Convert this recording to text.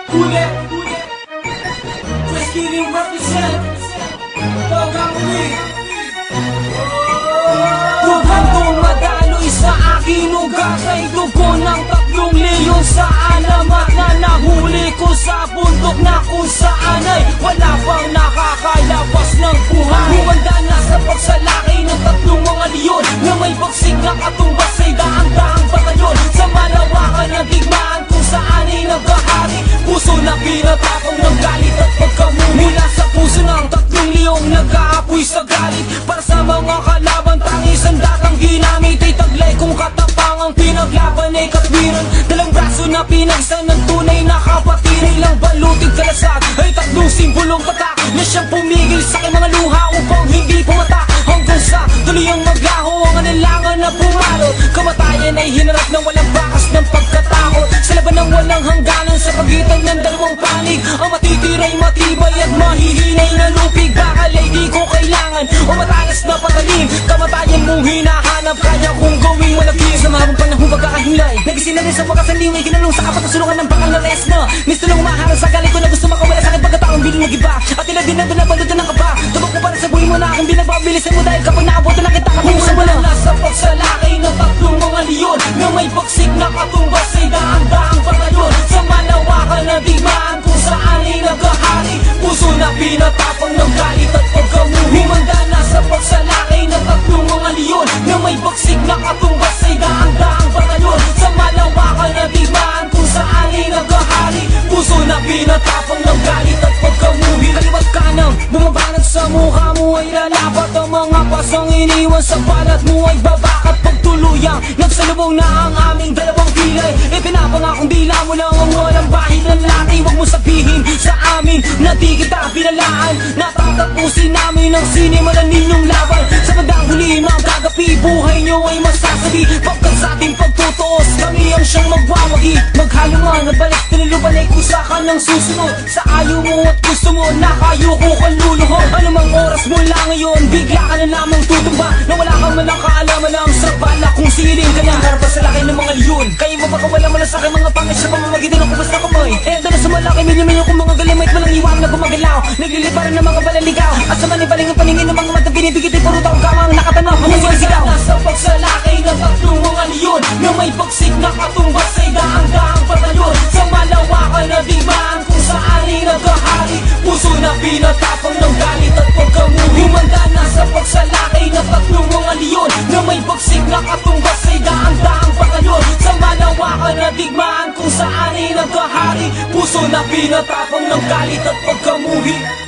Ulit Fresh Killing represent Togang Week Tughang madaloy sa akin ugat ay dugo ng 3 leyon sa alamat na nahuli ko sa bundok na kung saan ay wala pang nakakalabas ng buhay. Humanda na sa pagsalaki ng 3 mga leyon na may bagsik na katumbas ay daang-daang batalyon sa malawakan ng digmaan kung saan ay naghahari. Puso na pinatapang ng galit at pagkamuli mula sa puso ng 3 leyong nag-aapoy sa galit para sa mga kalaban. Tangis ang datang ginamit ay taglay kung katapangang pinaglaban ay katwiran. Dalang braso na pinagsan ng tunay na kapatid. Ilang balutig kalasag ay 3 simbolong tatak na siyang pumigil sa aking mga luha upang hindi pumata hanggang sa tuloy ang maglaho ang anilangan na pumalot. Kamatayan ay hinarap ng walang bakas ng pagkatakot sa laban ng walang hangganan sa pagitan ng dalawang panig. Ang matitira'y matibay at mahihinay na lupig. Bakal ay di ko kailangan o matalas na patalim. Kamatayan mong hinahanap kaya kung gawing malagim. Sa mahabang panahon pagkakahilay nagising na rin sa wakas ang lingay. Kinalong sa kapat at sulungan ng bakal na res na misto lang umaharang sa galit ko na gusto makawala sa aking pagkataong bilang nag-iba. At tila din na binabalutan ng kaba. Tubak ko para sa buhay mo na aking binababilisan mo dahil kapag naabotan na kita kapusan mo na. Nasa pagsalakay ng 3 mga leyon na may bagsik na katumbas ay daang-daang batalyon sa malawakan ng digmaan kung saan ay naghahari. Puso na pinatapang ng galit at pagkamuli. Humanda na sa pagsalakay ng 3 mga leyon na may bagsik na katumbas ay daang-daang batalyon sa malawakan ng digmaan kung saan ay naghahari. Puso na pinatapang ng galit at pagkamuli. Kaliwat kanang bumabanat sa mukha mo ay lalapat ang mga pasang iniwan sa balat mo ay babakat pagtuluyang nagsalubong na ang aming dalawang pilay. Ipinapangakong dila mo lang ang walang bahid ng lati. Huwag mo sabihin sa amin na di kita binalaan. Natatapusin namin ang sinimulan ninyong laban. Sa bandang huli mga kagapi buhay nyo ay masasabi. Pagkat sa ating pagtutuos kami ang siyang magwawagi. Maghalo man na balik tiniluban ay kusa ka ng susunod sa ayaw mo at gusto mo na kayo ko kaluluhod. Anumang oras mo lang ngayon bigla ka na lamang tutumba na wala ka man ang kaalaman ng sa bala kung siling ka na. Harapan sa laki ng mga leyon kayo mapakawala mo lang sa aking mga pangit sa pamamagitan ng kubas na kamay. Eto na sa malaki milyo-milyo kung mga galimait walang iwan na gumagalaw. Nagliliparan ng mga balaligaw at sa manibaling ang paningin ng mga matang binibigit ay puro taong kamang nakatanong ang mga sigaw. Nasa pagsalakay ng 3 mga leyon na may bagsik na katumbas ay daang-daang batalyon sa malawakan na digmaan kung saan ay naghahari. Puso na pinatapang ng galit at pagkamuli. Humanda na sa pagsalakay ng 3 mga leyon na may bagsik na katumbas ay daang-daang batalyon sa malawakan na digmaan kung saan ay naghahari. Puso na pinatapang ng galit at pagkamuli.